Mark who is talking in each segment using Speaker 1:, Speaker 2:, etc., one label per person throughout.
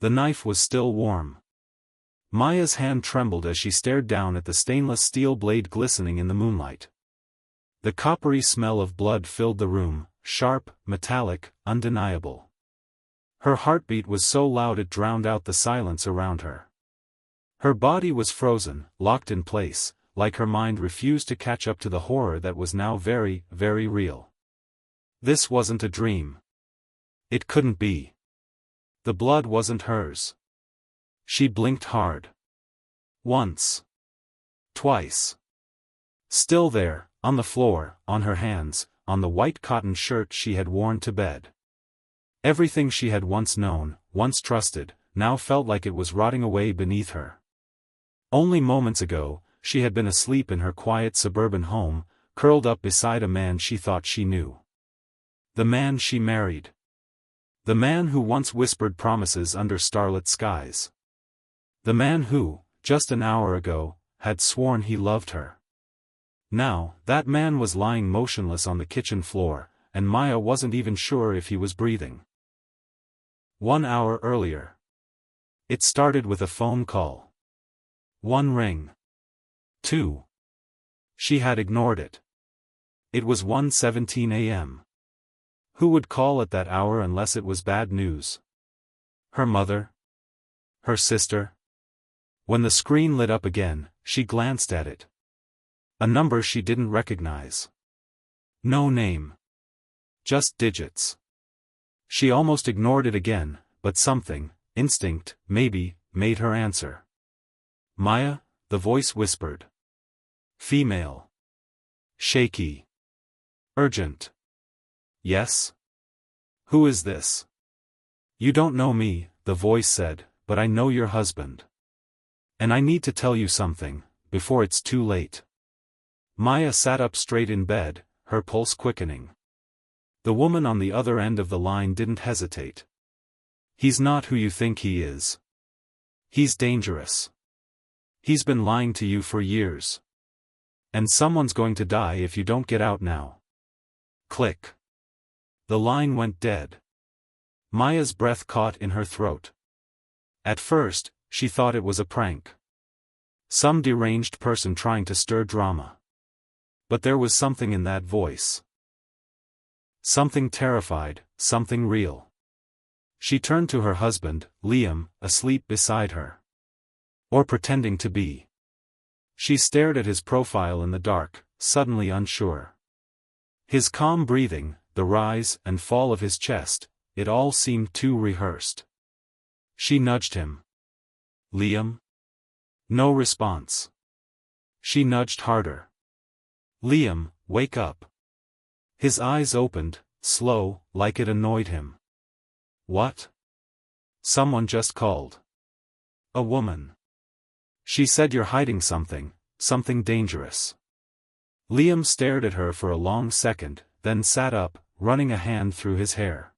Speaker 1: The knife was still warm. Maya's hand trembled as she stared down at the stainless steel blade glistening in the moonlight. The coppery smell of blood filled the room, sharp, metallic, undeniable. Her heartbeat was so loud it drowned out the silence around her. Her body was frozen, locked in place, like her mind refused to catch up to the horror that was now very, very real. This wasn't a dream. It couldn't be. The blood wasn't hers. She blinked hard. Once. Twice. Still there, on the floor, on her hands, on the white cotton shirt she had worn to bed. Everything she had once known, once trusted, now felt like it was rotting away beneath her. Only moments ago, she had been asleep in her quiet suburban home, curled up beside a man she thought she knew. The man she married. The man who once whispered promises under starlit skies. The man who, just an hour ago, had sworn he loved her. Now, that man was lying motionless on the kitchen floor, and Maya wasn't even sure if he was breathing. 1 hour earlier. It started with a phone call. 1 ring. 2. She had ignored it. It was 1:17 a.m. Who would call at that hour unless it was bad news? Her mother? Her sister? When the screen lit up again, she glanced at it. A number she didn't recognize. No name. Just digits. She almost ignored it again, but something, instinct, maybe, made her answer. Maya, the voice whispered. Female. Shaky. Urgent. Yes? Who is this? You don't know me, the voice said, but I know your husband. And I need to tell you something, before it's too late. Maya sat up straight in bed, her pulse quickening. The woman on the other end of the line didn't hesitate. He's not who you think he is. He's dangerous. He's been lying to you for years. And someone's going to die if you don't get out now. Click. The line went dead. Maya's breath caught in her throat. At first, she thought it was a prank. Some deranged person trying to stir drama. But there was something in that voice. Something terrified, something real. She turned to her husband, Liam, asleep beside her. Or pretending to be. She stared at his profile in the dark, suddenly unsure. His calm breathing, the rise and fall of his chest, it all seemed too rehearsed. She nudged him. Liam? No response. She nudged harder. Liam, wake up. His eyes opened, slow, like it annoyed him. What? Someone just called. A woman. She said you're hiding something, something dangerous. Liam stared at her for a long second, then sat up, running a hand through his hair.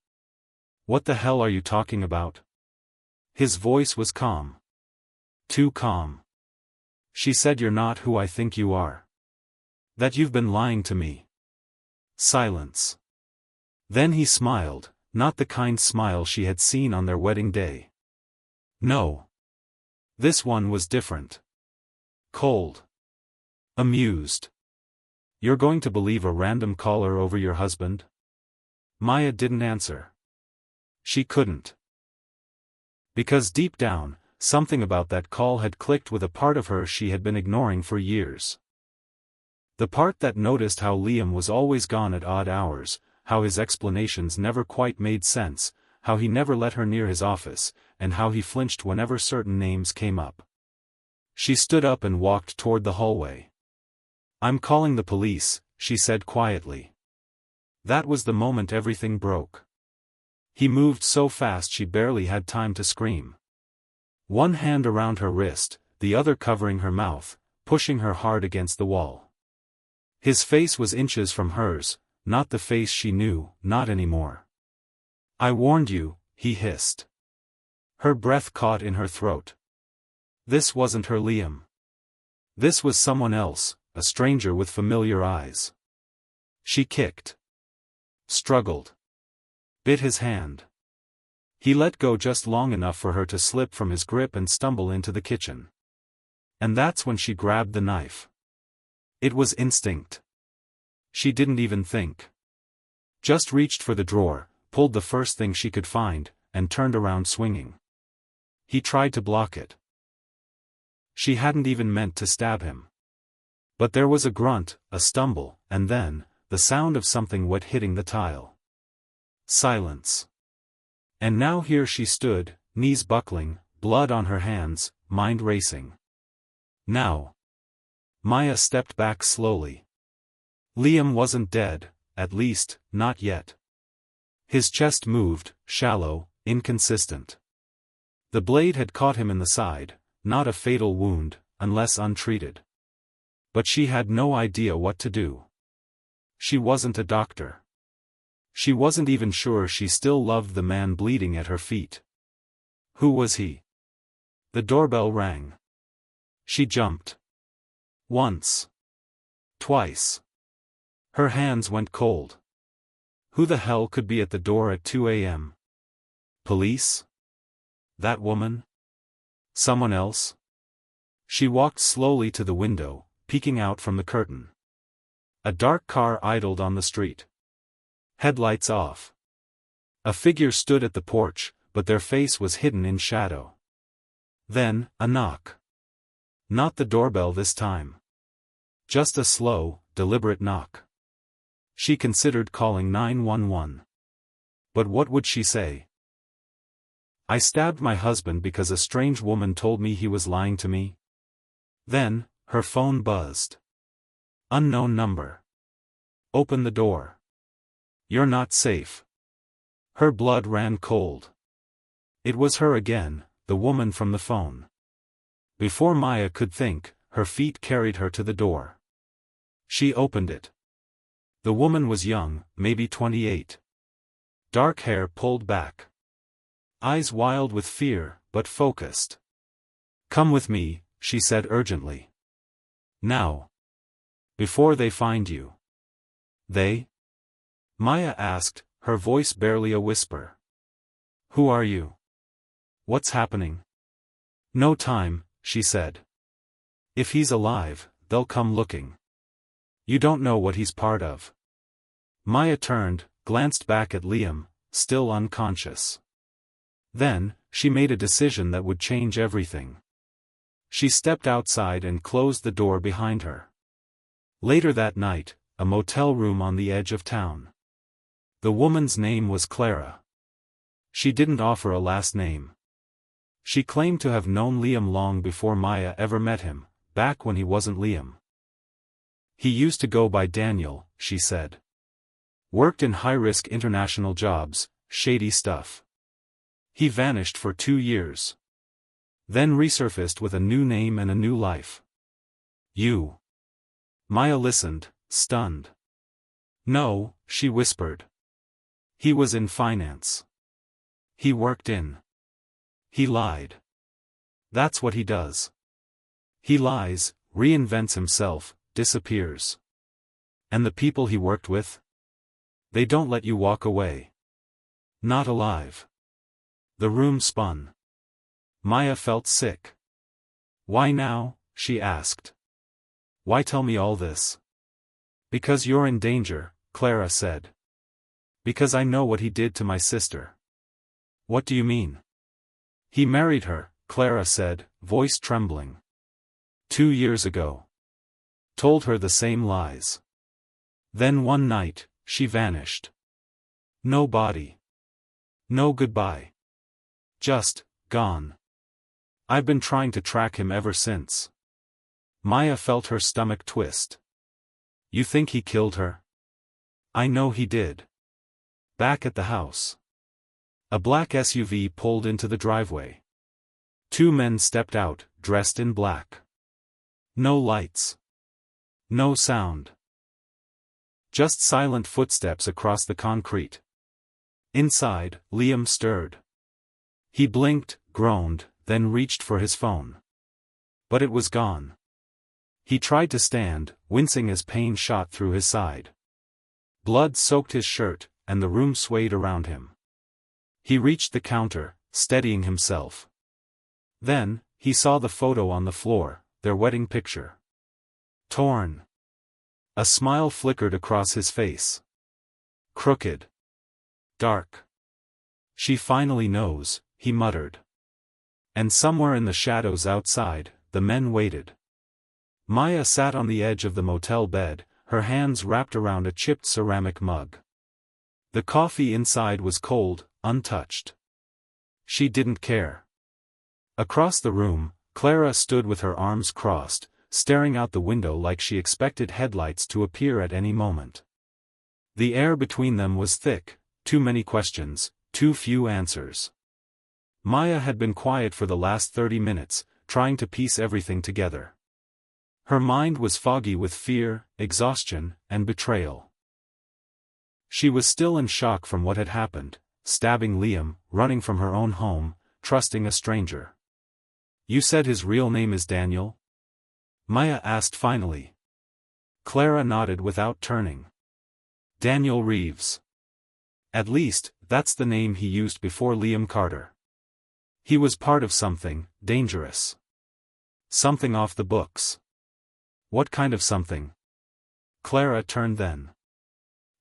Speaker 1: What the hell are you talking about? His voice was calm. Too calm. She said you're not who I think you are. That you've been lying to me. Silence. Then he smiled, not the kind smile she had seen on their wedding day. No. This one was different. Cold. Amused. You're going to believe a random caller over your husband? Maya didn't answer. She couldn't. Because deep down, something about that call had clicked with a part of her she had been ignoring for years. The part that noticed how Liam was always gone at odd hours, how his explanations never quite made sense, how he never let her near his office, and how he flinched whenever certain names came up. She stood up and walked toward the hallway. I'm calling the police, she said quietly. That was the moment everything broke. He moved so fast she barely had time to scream. One hand around her wrist, the other covering her mouth, pushing her hard against the wall. His face was inches from hers, not the face she knew, not anymore. I warned you, he hissed. Her breath caught in her throat. This wasn't her Liam. This was someone else, a stranger with familiar eyes. She kicked. Struggled. Bit his hand. He let go just long enough for her to slip from his grip and stumble into the kitchen. And that's when she grabbed the knife. It was instinct. She didn't even think. Just reached for the drawer, pulled the first thing she could find, and turned around swinging. He tried to block it. She hadn't even meant to stab him. But there was a grunt, a stumble, and then, the sound of something wet hitting the tile. Silence. And now here she stood, knees buckling, blood on her hands, mind racing. Now. Maya stepped back slowly. Liam wasn't dead, at least, not yet. His chest moved, shallow, inconsistent. The blade had caught him in the side, not a fatal wound, unless untreated. But she had no idea what to do. She wasn't a doctor. She wasn't even sure she still loved the man bleeding at her feet. Who was he? The doorbell rang. She jumped. Once. Twice. Her hands went cold. Who the hell could be at the door at 2 a.m.? Police? That woman? Someone else? She walked slowly to the window, peeking out from the curtain. A dark car idled on the street. Headlights off. A figure stood at the porch, but their face was hidden in shadow. Then, a knock. Not the doorbell this time. Just a slow, deliberate knock. She considered calling 911. But what would she say? I stabbed my husband because a strange woman told me he was lying to me. Then, her phone buzzed. Unknown number. Open the door. You're not safe. Her blood ran cold. It was her again, the woman from the phone. Before Maya could think, her feet carried her to the door. She opened it. The woman was young, maybe 28. Dark hair pulled back. Eyes wild with fear, but focused. Come with me, she said urgently. Now. Before they find you. They? Maya asked, her voice barely a whisper. Who are you? What's happening? No time, she said. If he's alive, they'll come looking. You don't know what he's part of. Maya turned, glanced back at Liam, still unconscious. Then, she made a decision that would change everything. She stepped outside and closed the door behind her. Later that night, a motel room on the edge of town. The woman's name was Clara. She didn't offer a last name. She claimed to have known Liam long before Maya ever met him, back when he wasn't Liam. He used to go by Daniel, she said. Worked in high-risk international jobs, shady stuff. He vanished for 2 years. Then resurfaced with a new name and a new life. You. Maya listened, stunned. No, she whispered. He was in finance. He worked in. He lied. That's what he does. He lies, reinvents himself, disappears. And the people he worked with? They don't let you walk away. Not alive. The room spun. Maya felt sick. Why now? She asked. Why tell me all this? Because you're in danger, Clara said. Because I know what he did to my sister. What do you mean? He married her, Clara said, voice trembling. 2 years ago. Told her the same lies. Then one night, she vanished. No body. No goodbye. Just, gone. I've been trying to track him ever since. Maya felt her stomach twist. You think he killed her? I know he did. Back at the house. A black SUV pulled into the driveway. 2 men stepped out, dressed in black. No lights. No sound. Just silent footsteps across the concrete. Inside, Liam stirred. He blinked, groaned, then reached for his phone. But it was gone. He tried to stand, wincing as pain shot through his side. Blood soaked his shirt, and the room swayed around him. He reached the counter, steadying himself. Then, he saw the photo on the floor, their wedding picture. Torn. A smile flickered across his face. Crooked. Dark. She finally knows, he muttered. And somewhere in the shadows outside, the men waited. Maya sat on the edge of the motel bed, her hands wrapped around a chipped ceramic mug. The coffee inside was cold, untouched. She didn't care. Across the room, Clara stood with her arms crossed, staring out the window like she expected headlights to appear at any moment. The air between them was thick, too many questions, too few answers. Maya had been quiet for the last 30 minutes, trying to piece everything together. Her mind was foggy with fear, exhaustion, and betrayal. She was still in shock from what had happened, stabbing Liam, running from her own home, trusting a stranger. "You said his real name is Daniel?" Maya asked finally. Clara nodded without turning. "Daniel Reeves. At least, that's the name he used before Liam Carter. He was part of something dangerous. Something off the books." "What kind of something?" Clara turned then.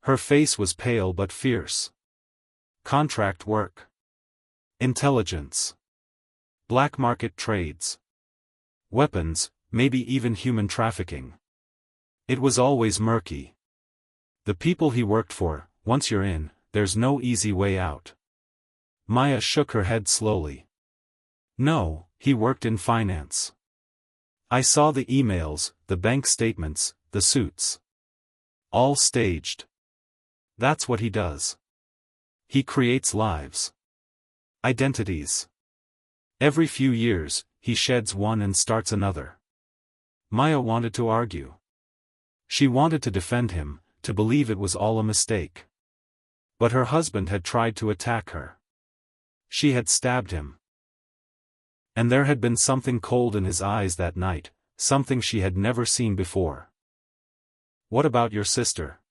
Speaker 1: Her face was pale but fierce. "Contract work. Intelligence. Black market trades. Weapons, maybe even human trafficking. It was always murky. The people he worked for, once you're in, there's no easy way out." Maya shook her head slowly. "No, he worked in finance. I saw the emails, the bank statements, the suits. All staged. That's what he does. He creates lives. Identities. Every few years, he sheds one and starts another." Maya wanted to argue. She wanted to defend him, to believe it was all a mistake. But her husband had tried to attack her. She had stabbed him. And there had been something cold in his eyes that night, something she had never seen before. "What about your sister?"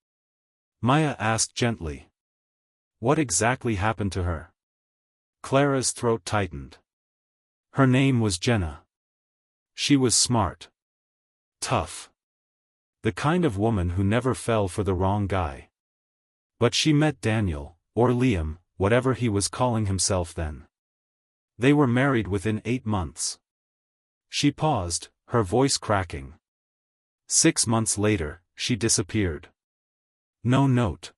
Speaker 1: Maya asked gently. "What exactly happened to her?" Clara's throat tightened. Her name was Jenna. She was smart. Tough. The kind of woman who never fell for the wrong guy. But she met Daniel, or Liam, whatever he was calling himself then. They were married within 8 months. She paused, her voice cracking. 6 months later, she disappeared. No note.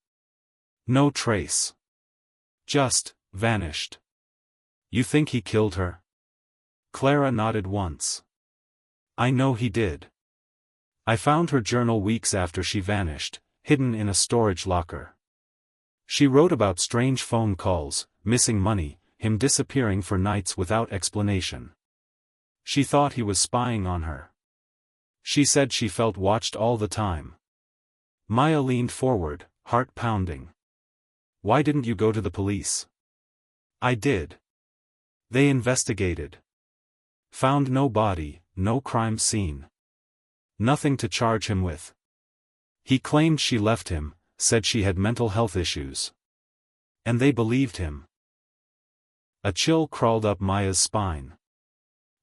Speaker 1: No trace. Just vanished. "You think he killed her?" Clara nodded once. "I know he did. I found her journal weeks after she vanished, hidden in a storage locker. She wrote about strange phone calls, missing money, him disappearing for nights without explanation. She thought he was spying on her. She said she felt watched all the time." Maya leaned forward, heart pounding. "Why didn't you go to the police?" "I did. They investigated. Found no body, no crime scene. Nothing to charge him with. He claimed she left him, said she had mental health issues. And they believed him." A chill crawled up Maya's spine.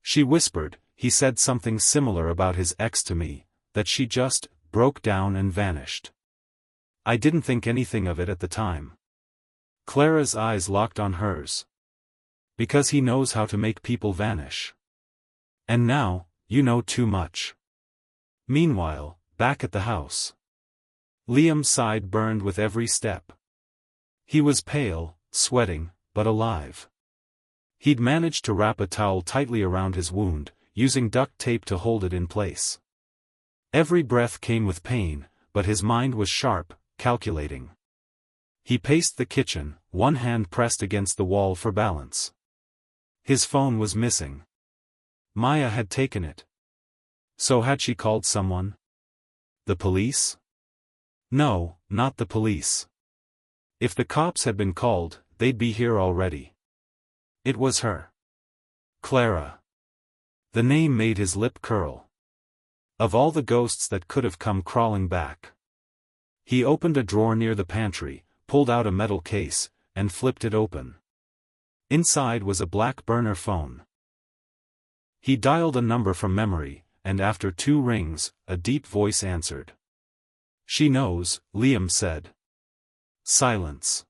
Speaker 1: She whispered, "He said something similar about his ex to me, that she just broke down and vanished. I didn't think anything of it at the time." Clara's eyes locked on hers. "Because he knows how to make people vanish. And now, you know too much." Meanwhile, back at the house. Liam's side burned with every step. He was pale, sweating, but alive. He'd managed to wrap a towel tightly around his wound, using duct tape to hold it in place. Every breath came with pain, but his mind was sharp, calculating. He paced the kitchen, one hand pressed against the wall for balance. His phone was missing. Maya had taken it. So had she called someone? The police? No, not the police. If the cops had been called, they'd be here already. It was her. Clara. The name made his lip curl. Of all the ghosts that could have come crawling back. He opened a drawer near the pantry, pulled out a metal case, and flipped it open. Inside was a black burner phone. He dialed a number from memory, and after 2 rings, a deep voice answered. "She knows," Liam said. Silence.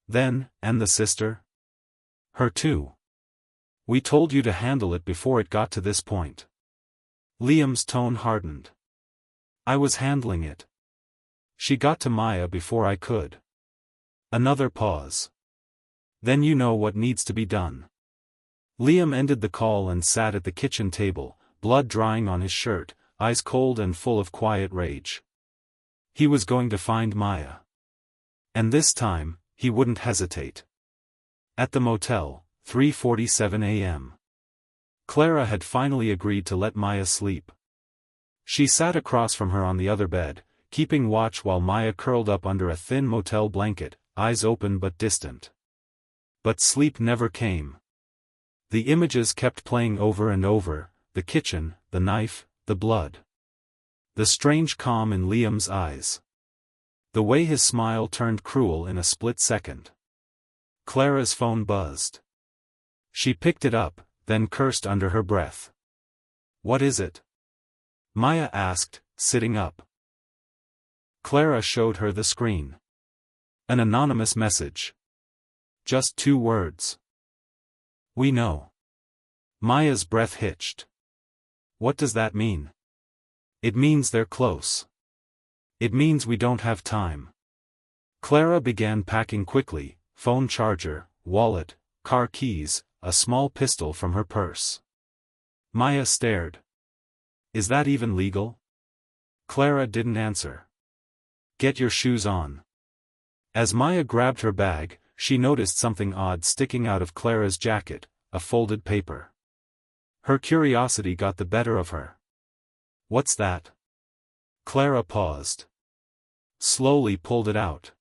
Speaker 1: Then, "And the sister?" "Her too. We told you to handle it before it got to this point." Liam's tone hardened. "I was handling it. She got to Maya before I could." Another pause. "Then you know what needs to be done." Liam ended the call and sat at the kitchen table, blood drying on his shirt, eyes cold and full of quiet rage. He was going to find Maya. And this time, he wouldn't hesitate. At the motel, 3:47 a.m. Clara had finally agreed to let Maya sleep. She sat across from her on the other bed, keeping watch while Maya curled up under a thin motel blanket, eyes open but distant. But sleep never came. The images kept playing over and over, the kitchen, the knife, the blood. The strange calm in Liam's eyes. The way his smile turned cruel in a split second. Clara's phone buzzed. She picked it up, then cursed under her breath. "What is it?" Maya asked, sitting up. Clara showed her the screen. An anonymous message. Just 2 words. "We know." Maya's breath hitched. "What does that mean?" "It means they're close. It means we don't have time." Clara began packing quickly, phone charger, wallet, car keys, a small pistol from her purse. Maya stared. "Is that even legal?" Clara didn't answer. "Get your shoes on." As Maya grabbed her bag, she noticed something odd sticking out of Clara's jacket, a folded paper. Her curiosity got the better of her. "What's that?" Clara paused. Slowly pulled it out.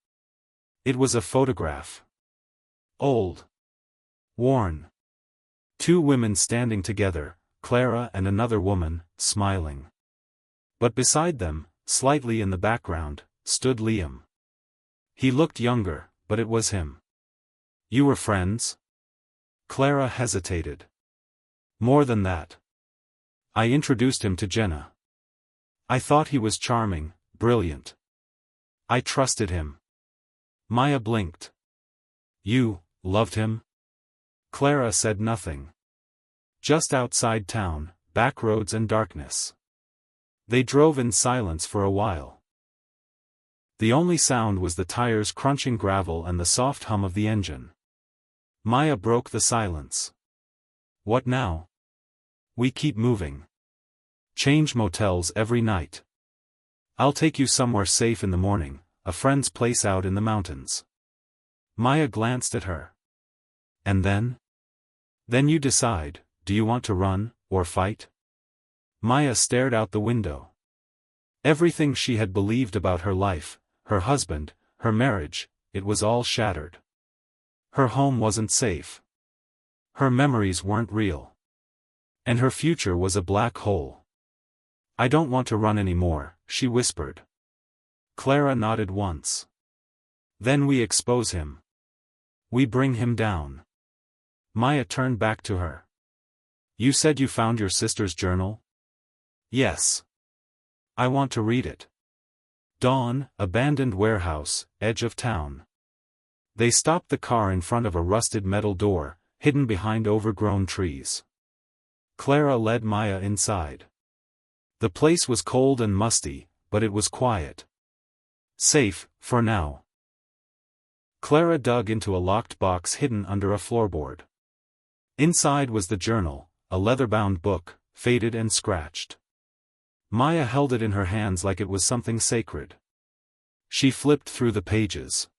Speaker 1: It was a photograph. Old. Worn. 2 women standing together, Clara and another woman, smiling. But beside them, slightly in the background, stood Liam. He looked younger, but it was him. "You were friends?" Clara hesitated. "More than that. I introduced him to Jenna. I thought he was charming, brilliant. I trusted him." Maya blinked. "You loved him?" Clara said nothing. Just outside town, back roads and darkness. They drove in silence for a while. The only sound was the tires crunching gravel and the soft hum of the engine. Maya broke the silence. "What now?" "We keep moving. Change motels every night. I'll take you somewhere safe in the morning, a friend's place out in the mountains." Maya glanced at her. "And then?" "Then you decide, do you want to run, or fight?" Maya stared out the window. Everything she had believed about her life, her husband, her marriage, it was all shattered. Her home wasn't safe. Her memories weren't real. And her future was a black hole. "I don't want to run anymore," she whispered. Clara nodded once. "Then we expose him. We bring him down." Maya turned back to her. "You said you found your sister's journal?" "Yes. I want to read it." Dawn, abandoned warehouse, edge of town. They stopped the car in front of a rusted metal door, hidden behind overgrown trees. Clara led Maya inside. The place was cold and musty, but it was quiet. Safe, for now. Clara dug into a locked box hidden under a floorboard. Inside was the journal, a leather-bound book, faded and scratched. Maya held it in her hands like it was something sacred. She flipped through the pages.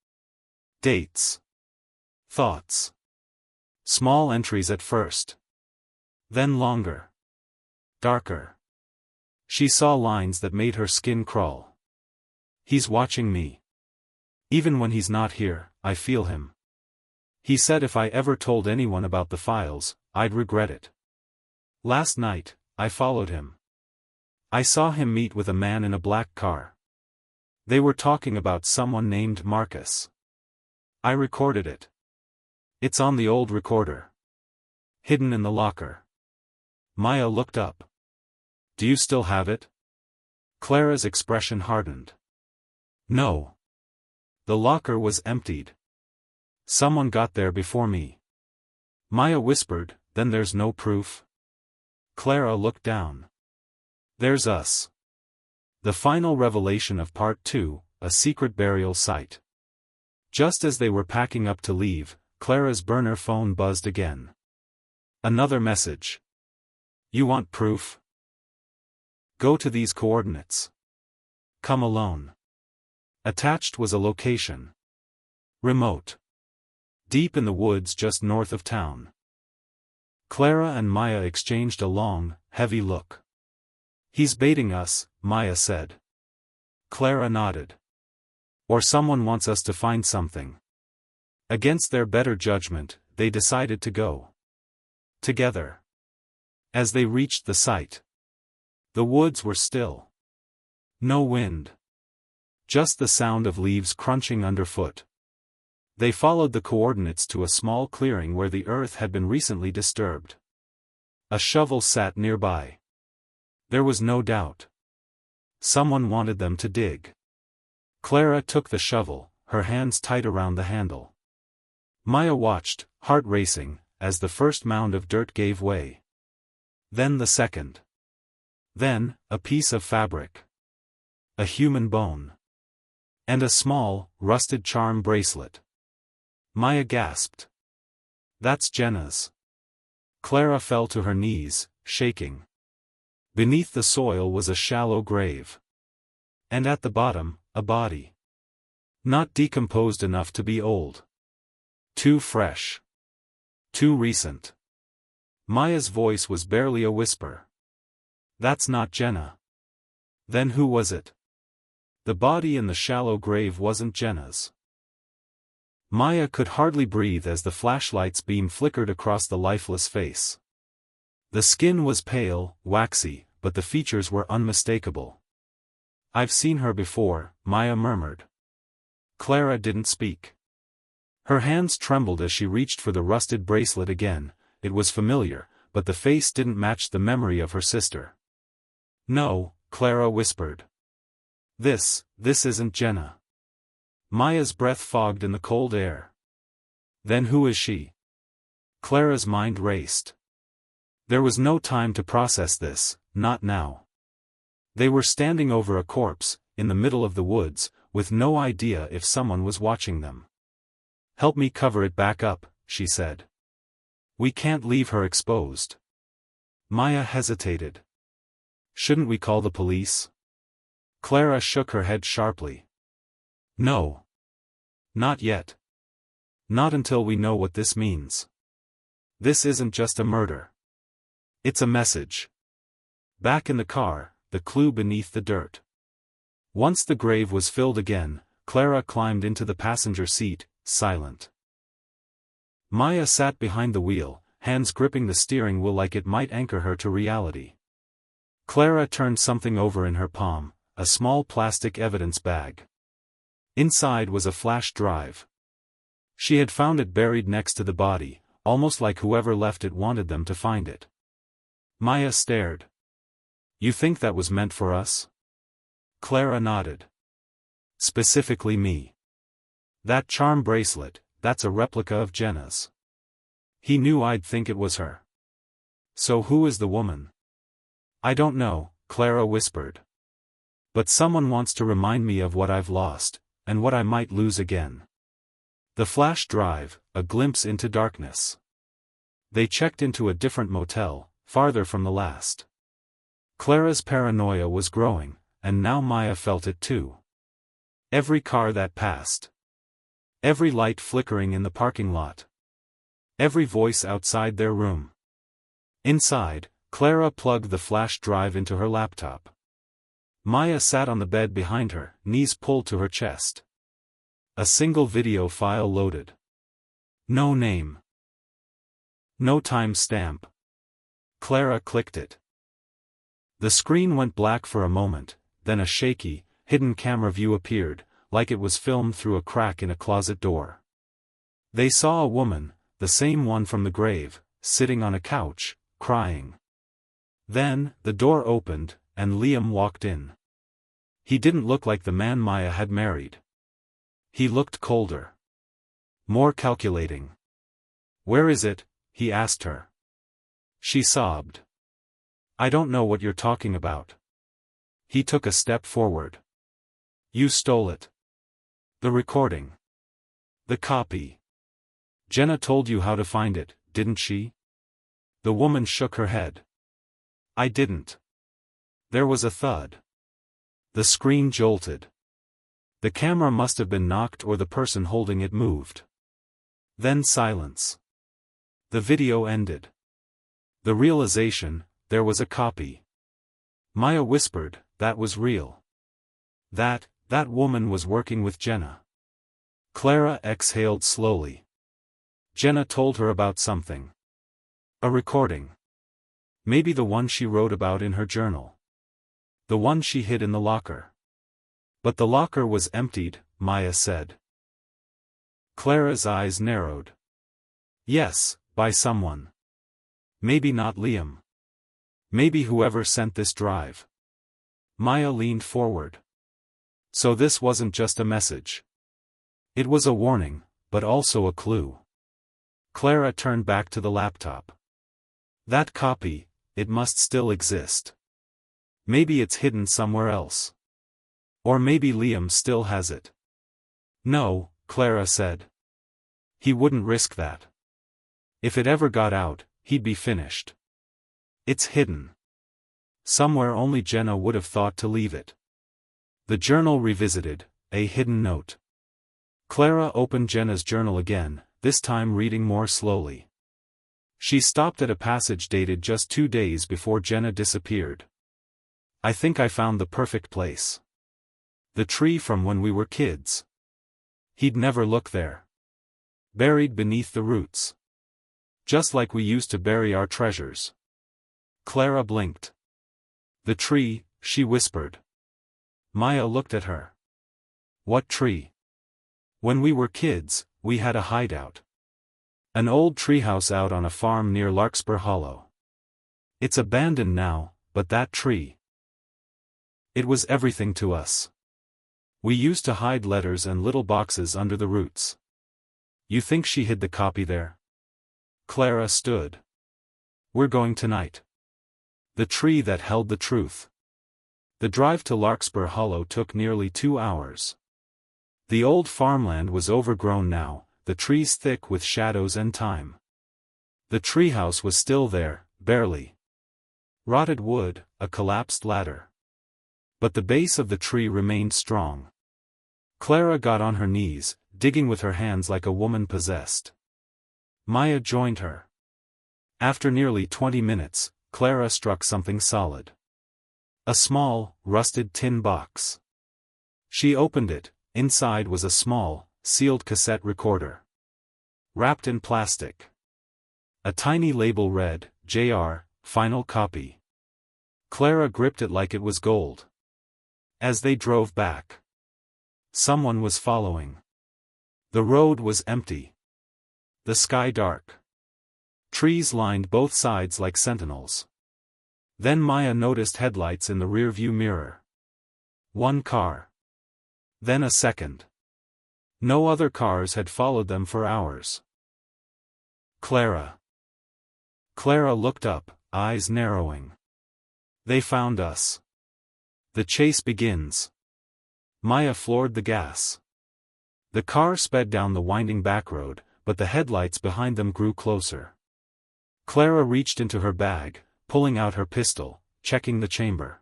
Speaker 1: Dates. Thoughts. Small entries at first. Then longer. Darker. She saw lines that made her skin crawl. "He's watching me. Even when he's not here, I feel him. He said if I ever told anyone about the files, I'd regret it. Last night, I followed him. I saw him meet with a man in a black car. They were talking about someone named Marcus. I recorded it. It's on the old recorder. Hidden in the locker. Maya looked up. Do you still have it? Clara's expression hardened. No. The locker was emptied. Someone got there before me. Maya whispered, then there's no proof? Clara looked down. There's us. The final revelation of Part 2, a secret burial site. Just as they were packing up to leave, Clara's burner phone buzzed again. Another message. You want proof? Go to these coordinates. Come alone. Attached was a location. Remote. Deep in the woods just north of town. Clara and Maya exchanged a long, heavy look. He's baiting us, Maya said. Clara nodded. Or someone wants us to find something. Against their better judgment, they decided to go. Together. As they reached the site. The woods were still. No wind. Just the sound of leaves crunching underfoot. They followed the coordinates to a small clearing where the earth had been recently disturbed. A shovel sat nearby. There was no doubt. Someone wanted them to dig. Clara took the shovel, her hands tight around the handle. Maya watched, heart racing, as the first mound of dirt gave way. Then the second. Then, a piece of fabric. A human bone. And a small, rusted charm bracelet. Maya gasped. That's Jenna's. Clara fell to her knees, shaking. Beneath the soil was a shallow grave. And at the bottom, a body. Not decomposed enough to be old. Too fresh. Too recent. Maya's voice was barely a whisper. That's not Jenna. Then who was it? The body in the shallow grave wasn't Jenna's. Maya could hardly breathe as the flashlight's beam flickered across the lifeless face. The skin was pale, waxy, but the features were unmistakable. I've seen her before, Maya murmured. Clara didn't speak. Her hands trembled as she reached for the rusted bracelet again. It was familiar, but the face didn't match the memory of her sister. No, Clara whispered. This isn't Jenna. Maya's breath fogged in the cold air. Then who is she? Clara's mind raced. There was no time to process this, not now. They were standing over a corpse, in the middle of the woods, with no idea if someone was watching them. Help me cover it back up, she said. We can't leave her exposed. Maya hesitated. Shouldn't we call the police? Clara shook her head sharply. No. Not yet. Not until we know what this means. This isn't just a murder. It's a message. Back in the car, the clue beneath the dirt. Once the grave was filled again, Clara climbed into the passenger seat, silent. Maya sat behind the wheel, hands gripping the steering wheel like it might anchor her to reality. Clara turned something over in her palm, a small plastic evidence bag. Inside was a flash drive. She had found it buried next to the body, almost like whoever left it wanted them to find it. Maya stared. You think that was meant for us? Clara nodded. Specifically me. That charm bracelet, that's a replica of Jenna's. He knew I'd think it was her. So who is the woman? I don't know, Clara whispered. But someone wants to remind me of what I've lost, and what I might lose again. The flash drive, a glimpse into darkness. They checked into a different motel, farther from the last. Clara's paranoia was growing, and now Maya felt it too. Every car that passed. Every light flickering in the parking lot. Every voice outside their room. Inside, Clara plugged the flash drive into her laptop. Maya sat on the bed behind her, knees pulled to her chest. A single video file loaded. No name. No time stamp. Clara clicked it. The screen went black for a moment, then a shaky, hidden camera view appeared, like it was filmed through a crack in a closet door. They saw a woman, the same one from the grave, sitting on a couch, crying. Then, the door opened, and Liam walked in. He didn't look like the man Maya had married. He looked colder. More calculating. "Where is it?" he asked her. She sobbed. "I don't know what you're talking about." He took a step forward. "You stole it. The recording. The copy. Jenna told you how to find it, didn't she?" The woman shook her head. "I didn't." There was a thud. The screen jolted. The camera must have been knocked or the person holding it moved. Then silence. The video ended. The realization, there was a copy. Maya whispered, that was real. That woman was working with Jenna. Clara exhaled slowly. Jenna told her about something. A recording. Maybe the one she wrote about in her journal. The one she hid in the locker. But the locker was emptied, Maya said. Clara's eyes narrowed. Yes, by someone. Maybe not Liam. Maybe whoever sent this drive. Maya leaned forward. So this wasn't just a message. It was a warning, but also a clue. Clara turned back to the laptop. That copy, it must still exist. Maybe it's hidden somewhere else. Or maybe Liam still has it. No, Clara said. He wouldn't risk that. If it ever got out, he'd be finished. It's hidden. Somewhere only Jenna would have thought to leave it. The journal revisited, a hidden note. Clara opened Jenna's journal again, this time reading more slowly. She stopped at a passage dated just 2 days before Jenna disappeared. I think I found the perfect place. The tree from when we were kids. He'd never look there. Buried beneath the roots. Just like we used to bury our treasures. Clara blinked. The tree, she whispered. Maya looked at her. What tree? When we were kids, we had a hideout. An old treehouse out on a farm near Larkspur Hollow. It's abandoned now, but that tree. It was everything to us. We used to hide letters and little boxes under the roots. You think she hid the copy there? Clara stood. We're going tonight. The tree that held the truth. The drive to Larkspur Hollow took nearly 2 hours. The old farmland was overgrown now, the trees thick with shadows and time. The treehouse was still there, barely. Rotted wood, a collapsed ladder. But the base of the tree remained strong. Clara got on her knees, digging with her hands like a woman possessed. Maya joined her. After nearly 20 minutes, Clara struck something solid. A small, rusted tin box. She opened it. Inside was a small, sealed cassette recorder. Wrapped in plastic. A tiny label read, Jr., Final Copy. Clara gripped it like it was gold. As they drove back. Someone was following. The road was empty. The sky dark. Trees lined both sides like sentinels. Then Maya noticed headlights in the rearview mirror. One car. Then a second. No other cars had followed them for hours. Clara. Clara looked up, eyes narrowing. They found us. The chase begins. Maya floored the gas. The car sped down the winding back road, but the headlights behind them grew closer. Clara reached into her bag, pulling out her pistol, checking the chamber.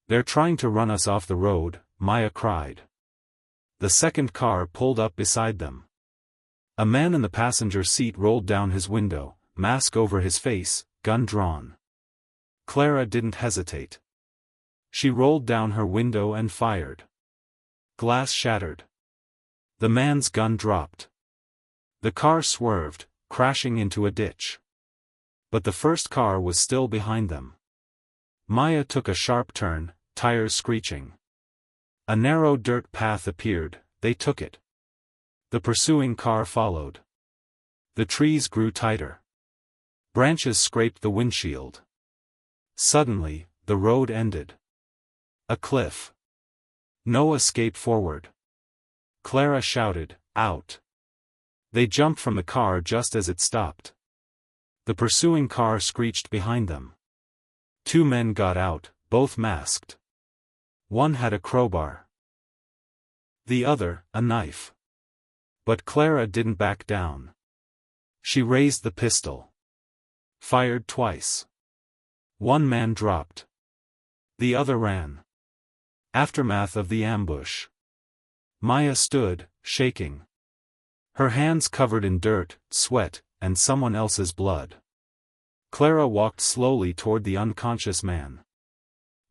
Speaker 1: They're trying to run us off the road, Maya cried. The second car pulled up beside them. A man in the passenger seat rolled down his window, mask over his face, gun drawn. Clara didn't hesitate. She rolled down her window and fired. Glass shattered. The man's gun dropped. The car swerved, crashing into a ditch. But the first car was still behind them. Maya took a sharp turn, tires screeching. A narrow dirt path appeared, they took it. The pursuing car followed. The trees grew tighter. Branches scraped the windshield. Suddenly, the road ended. A cliff. No escape forward. Clara shouted, "Out!" They jumped from the car just as it stopped. The pursuing car screeched behind them. Two men got out, both masked. One had a crowbar. The other, a knife. But Clara didn't back down. She raised the pistol. Fired twice. One man dropped. The other ran. Aftermath of the ambush. Maya stood, shaking. Her hands covered in dirt, sweat, and someone else's blood. Clara walked slowly toward the unconscious man.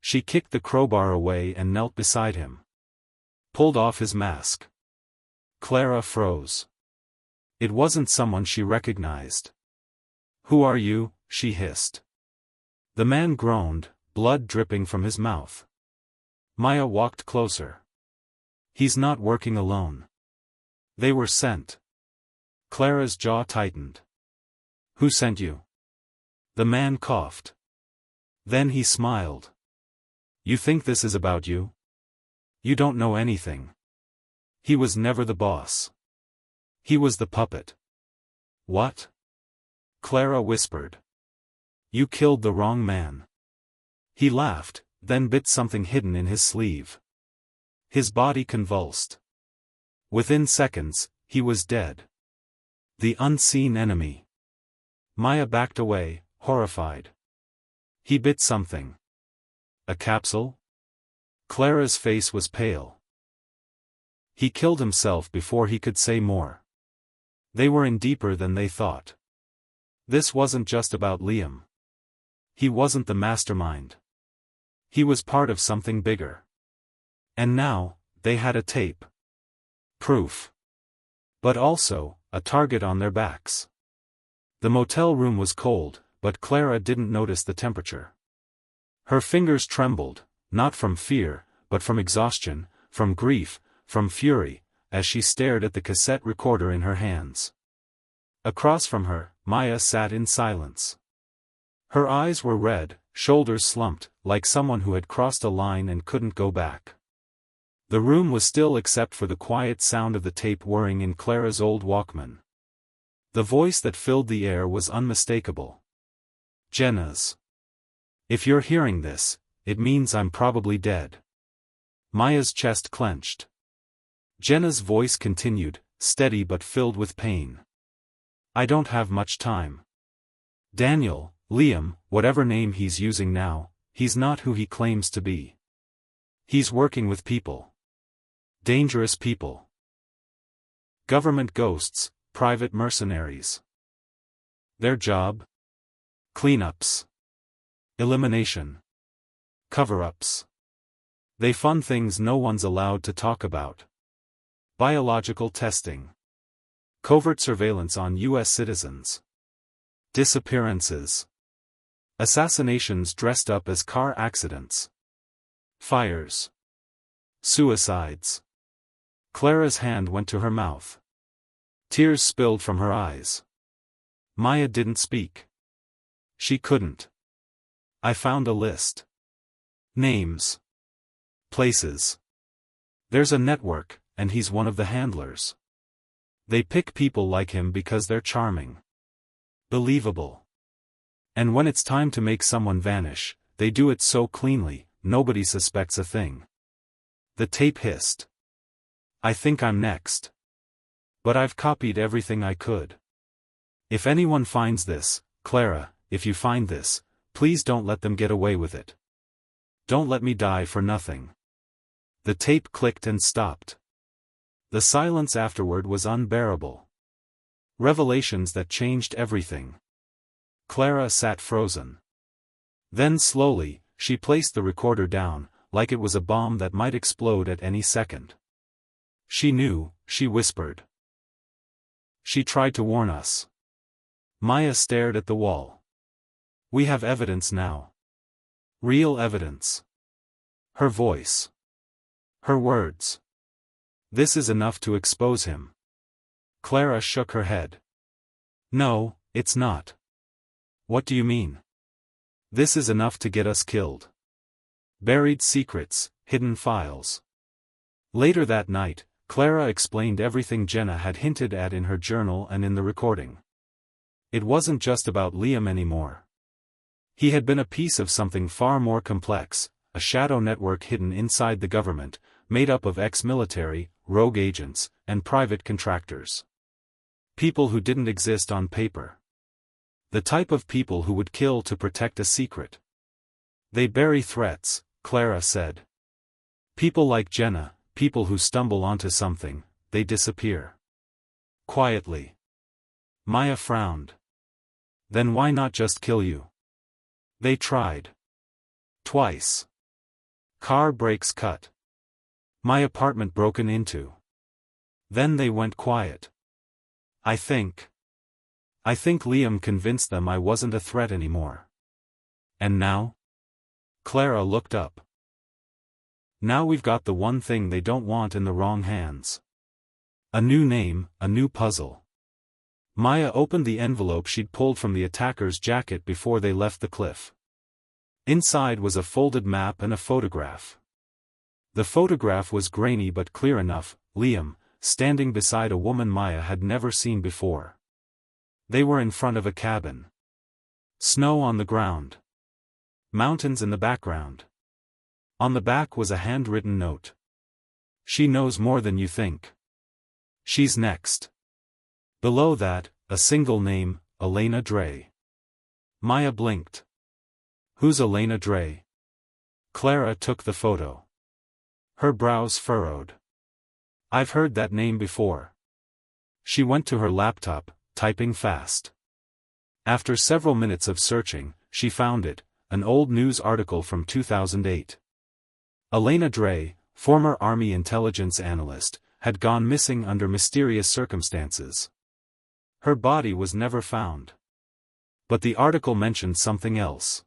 Speaker 1: She kicked the crowbar away and knelt beside him. Pulled off his mask. Clara froze. It wasn't someone she recognized. "Who are you?" she hissed. The man groaned, blood dripping from his mouth. Maya walked closer. "He's not working alone. They were sent." Clara's jaw tightened. "Who sent you?" The man coughed. Then he smiled. "You think this is about you? You don't know anything. He was never the boss. He was the puppet." "What?" Clara whispered. "You killed the wrong man." He laughed, then bit something hidden in his sleeve. His body convulsed. Within seconds, he was dead. The unseen enemy. Maya backed away, horrified. He bit something. A capsule? Clara's face was pale. He killed himself before he could say more. They were in deeper than they thought. This wasn't just about Liam. He wasn't the mastermind. He was part of something bigger. And now, they had a tape. Proof. But also, a target on their backs. The motel room was cold, but Clara didn't notice the temperature. Her fingers trembled, not from fear, but from exhaustion, from grief, from fury, as she stared at the cassette recorder in her hands. Across from her, Maya sat in silence. Her eyes were red, shoulders slumped, like someone who had crossed a line and couldn't go back. The room was still except for the quiet sound of the tape whirring in Clara's old Walkman. The voice that filled the air was unmistakable. "Jenna's. If you're hearing this, it means I'm probably dead." Maya's chest clenched. Jenna's voice continued, steady but filled with pain. "I don't have much time. Daniel, Liam, whatever name he's using now, he's not who he claims to be. He's working with people. Dangerous people. Government ghosts, private mercenaries. Their job? Cleanups. Elimination. Cover-ups. They fund things no one's allowed to talk about. Biological testing. Covert surveillance on U.S. citizens. Disappearances. Assassinations dressed up as car accidents. Fires. Suicides. Clara's hand went to her mouth. Tears spilled from her eyes. Maya didn't speak. She couldn't. "I found a list. Names. Places. There's a network, and he's one of the handlers. They pick people like him because they're charming. Believable. And when it's time to make someone vanish, they do it so cleanly, nobody suspects a thing." The tape hissed. "I think I'm next. But I've copied everything I could. If anyone finds this, Clara, if you find this, please don't let them get away with it. Don't let me die for nothing." The tape clicked and stopped. The silence afterward was unbearable. Revelations that changed everything. Clara sat frozen. Then slowly, she placed the recorder down, like it was a bomb that might explode at any second. "She knew," she whispered. "She tried to warn us." Maya stared at the wall. "We have evidence now. Real evidence." Her voice. Her words. "This is enough to expose him." Clara shook her head. No, it's not. What do you mean? This is enough to get us killed. Buried secrets, hidden files. Later that night, Clara explained everything Jenna had hinted at in her journal and in the recording. It wasn't just about Liam anymore. He had been a piece of something far more complex, a shadow network hidden inside the government, made up of ex-military, rogue agents, and private contractors. People who didn't exist on paper. The type of people who would kill to protect a secret. They bury threats, Clara said. People like Jenna, people who stumble onto something, they disappear. Quietly. Maya frowned. Then why not just kill you? They tried. Twice. Car brakes cut. My apartment broken into. Then they went quiet. I think Liam convinced them I wasn't a threat anymore. And now? Clara looked up. Now we've got the one thing they don't want in the wrong hands. A new name, a new puzzle. Maya opened the envelope she'd pulled from the attacker's jacket before they left the cliff. Inside was a folded map and a photograph. The photograph was grainy but clear enough, Liam, standing beside a woman Maya had never seen before. They were in front of a cabin. Snow on the ground. Mountains in the background. On the back was a handwritten note. She knows more than you think. She's next. Below that, a single name, Elena Dre. Maya blinked. Who's Elena Dre? Clara took the photo. Her brows furrowed. I've heard that name before. She went to her laptop, typing fast. After several minutes of searching, she found it, an old news article from 2008. Elena Dre, former Army intelligence analyst, had gone missing under mysterious circumstances. Her body was never found. But the article mentioned something else.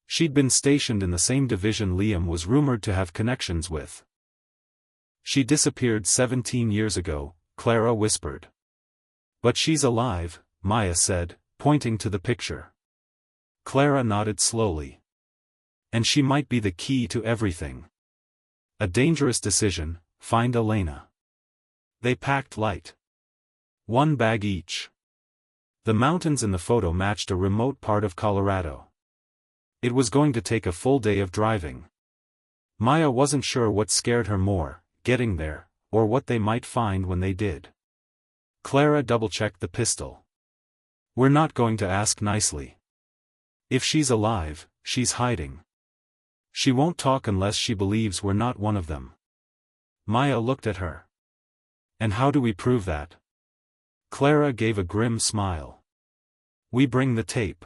Speaker 1: She'd been stationed in the same division Liam was rumored to have connections with. She disappeared 17 years ago, Clara whispered. But she's alive, Maya said, pointing to the picture. Clara nodded slowly. And she might be the key to everything. A dangerous decision, find Elena. They packed light. One bag each. The mountains in the photo matched a remote part of Colorado. It was going to take a full day of driving. Maya wasn't sure what scared her more, getting there, or what they might find when they did. Clara double-checked the pistol. We're not going to ask nicely. If she's alive, she's hiding. She won't talk unless she believes we're not one of them. Maya looked at her. And how do we prove that? Clara gave a grim smile. We bring the tape.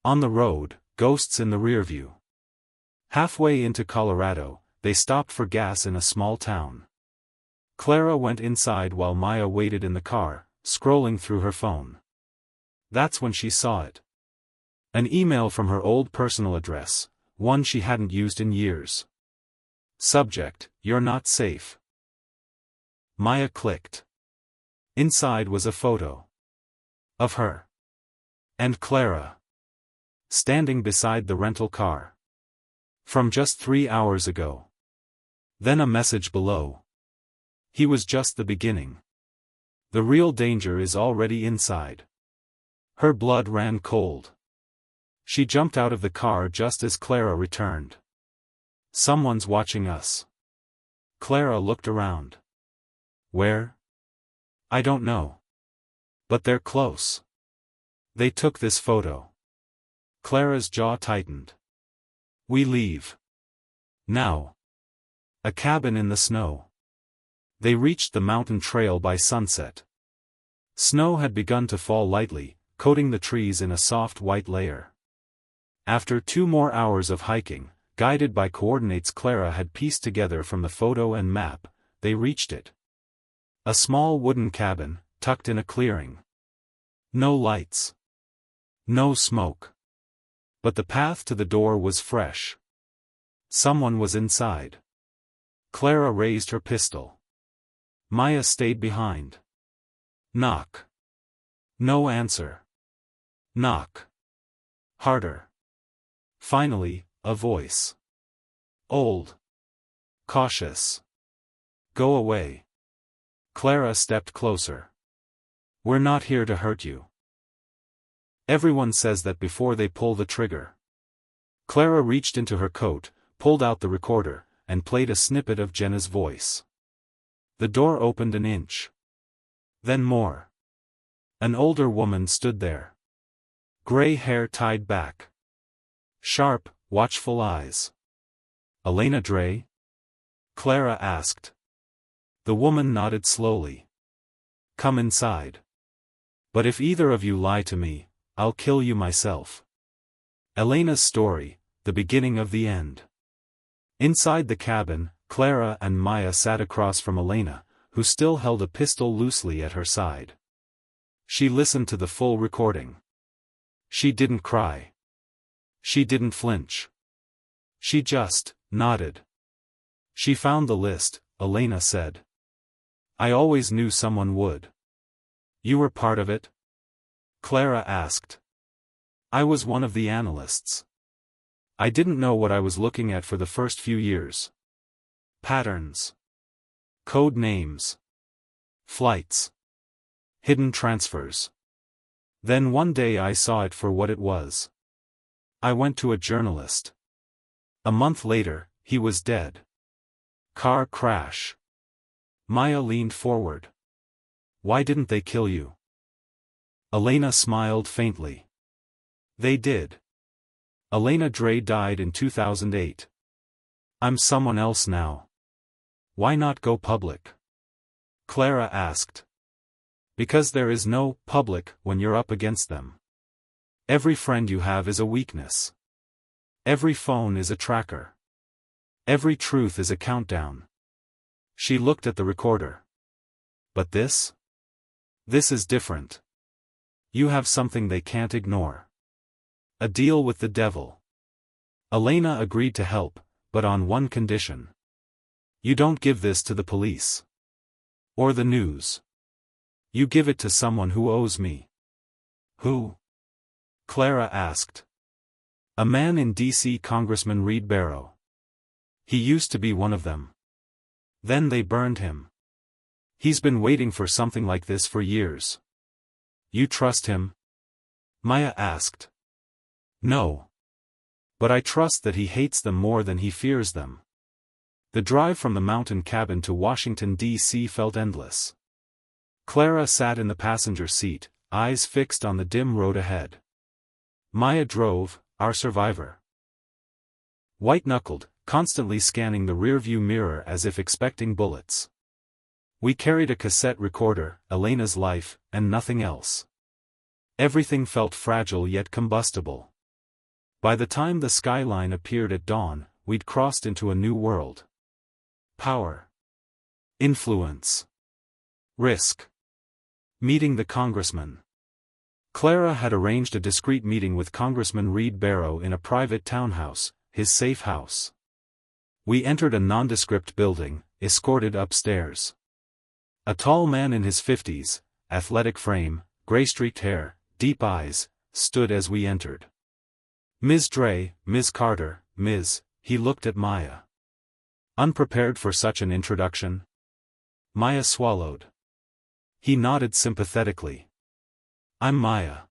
Speaker 1: On the road, ghosts in the rearview. Halfway into Colorado, they stopped for gas in a small town. Clara went inside while Maya waited in the car, scrolling through her phone. That's when she saw it. An email from her old personal address, one she hadn't used in years. Subject, you're not safe. Maya clicked. Inside was a photo. Of her. And Clara. Standing beside the rental car. From just 3 hours ago. Then a message below. He was just the beginning. The real danger is already inside. Her blood ran cold. She jumped out of the car just as Clara returned. Someone's watching us. Clara looked around. Where? I don't know. But they're close. They took this photo. Clara's jaw tightened. We leave. Now. A cabin in the snow. They reached the mountain trail by sunset. Snow had begun to fall lightly, coating the trees in a soft white layer. After 2 more hours of hiking, guided by coordinates Clara had pieced together from the photo and map, they reached it. A small wooden cabin, tucked in a clearing. No lights. No smoke. But the path to the door was fresh. Someone was inside. Clara raised her pistol. Maya stayed behind. Knock. No answer. Knock. Harder. Finally, a voice. Old. Cautious. Go away. Clara stepped closer. We're not here to hurt you. Everyone says that before they pull the trigger. Clara reached into her coat, pulled out the recorder, and played a snippet of Jenna's voice. The door opened an inch. Then more. An older woman stood there. Gray hair tied back. Sharp, watchful eyes. Elena Dre? Clara asked. The woman nodded slowly. Come inside. But if either of you lie to me, I'll kill you myself. Elena's story, the beginning of the end. Inside the cabin, Clara and Maya sat across from Elena, who still held a pistol loosely at her side. She listened to the full recording. She didn't cry. She didn't flinch. She just nodded. She found the list, Elena said. I always knew someone would. You were part of it? Clara asked. I was one of the analysts. I didn't know what I was looking at for the first few years. Patterns. Code names. Flights. Hidden transfers. Then one day I saw it for what it was. I went to a journalist. A month later, he was dead. Car crash. Maya leaned forward. Why didn't they kill you? Elena smiled faintly. They did. Elena Dre died in 2008. I'm someone else now. Why not go public? Clara asked. Because there is no public when you're up against them. Every friend you have is a weakness. Every phone is a tracker. Every truth is a countdown. She looked at the recorder. But this? This is different. You have something they can't ignore. A deal with the devil. Elena agreed to help, but on one condition. You don't give this to the police. Or the news. You give it to someone who owes me. Who? Clara asked. A man in D.C. Congressman Reed Barrow. He used to be one of them. Then they burned him. He's been waiting for something like this for years. You trust him? Maya asked. No. But I trust that he hates them more than he fears them. The drive from the mountain cabin to Washington, D.C. felt endless. Clara sat in the passenger seat, eyes fixed on the dim road ahead. Maya drove, our survivor. White-knuckled, constantly scanning the rearview mirror as if expecting bullets. We carried a cassette recorder, Elena's life, and nothing else. Everything felt fragile yet combustible. By the time the skyline appeared at dawn, we'd crossed into a new world. Power. Influence. Risk. Meeting the congressman. Clara had arranged a discreet meeting with Congressman Reed Barrow in a private townhouse, his safe house. We entered a nondescript building, escorted upstairs. A tall man in his 50s, athletic frame, gray-streaked hair, deep eyes, stood as we entered. Ms. Dre, Ms. Carter, Ms., he looked at Maya. Unprepared for such an introduction? Maya swallowed. He nodded sympathetically. I'm Maya.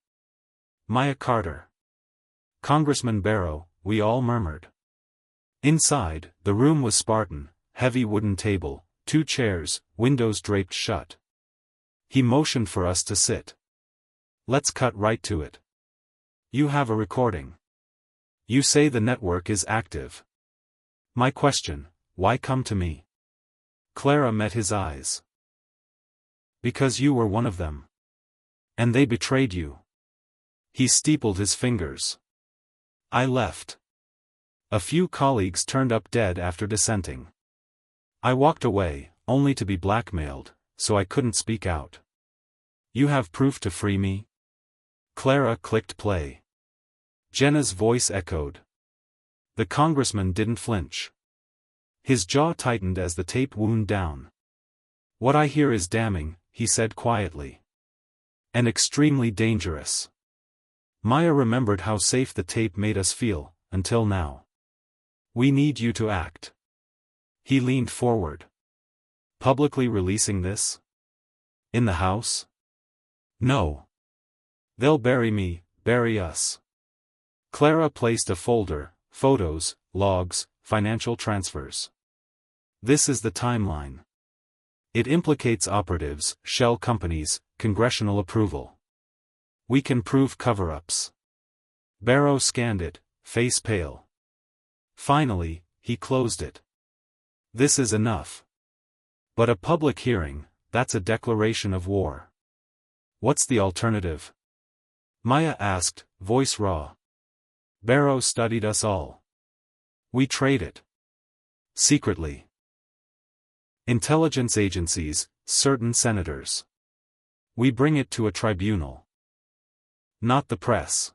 Speaker 1: Maya Carter. Congressman Barrow, we all murmured. Inside, the room was Spartan, heavy wooden table, 2 chairs, windows draped shut. He motioned for us to sit. Let's cut right to it. You have a recording. You say the network is active. My question, why come to me? Clara met his eyes. Because you were one of them. And they betrayed you. He steepled his fingers. I left. A few colleagues turned up dead after dissenting. I walked away, only to be blackmailed, so I couldn't speak out. You have proof to free me? Clara clicked play. Jenna's voice echoed. The congressman didn't flinch. His jaw tightened as the tape wound down. What I hear is damning, he said quietly. And extremely dangerous. Maya remembered how safe the tape made us feel, until now. We need you to act. He leaned forward. Publicly releasing this? In the house? No. They'll bury me, bury us. Clara placed a folder, photos, logs, financial transfers. This is the timeline. It implicates operatives, shell companies, congressional approval. We can prove cover-ups. Barrow scanned it, face pale. Finally, he closed it. This is enough. But a public hearing, that's a declaration of war. What's the alternative? Maya asked, voice raw. Barrow studied us all. We trade it. Secretly. Intelligence agencies, certain senators. We bring it to a tribunal. Not the press.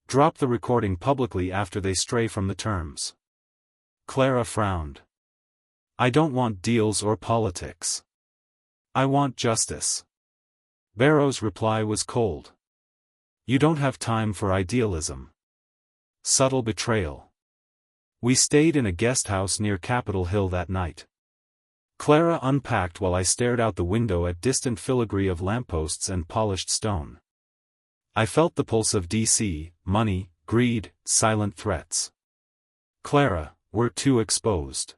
Speaker 1: Drop the recording publicly after they stray from the terms. Clara frowned. I don't want deals or politics. I want justice. Barrow's reply was cold. You don't have time for idealism. Subtle betrayal. We stayed in a guest house near Capitol Hill that night. Clara unpacked while I stared out the window at distant filigree of lampposts and polished stone. I felt the pulse of DC, money, greed, silent threats. Clara, we're too exposed.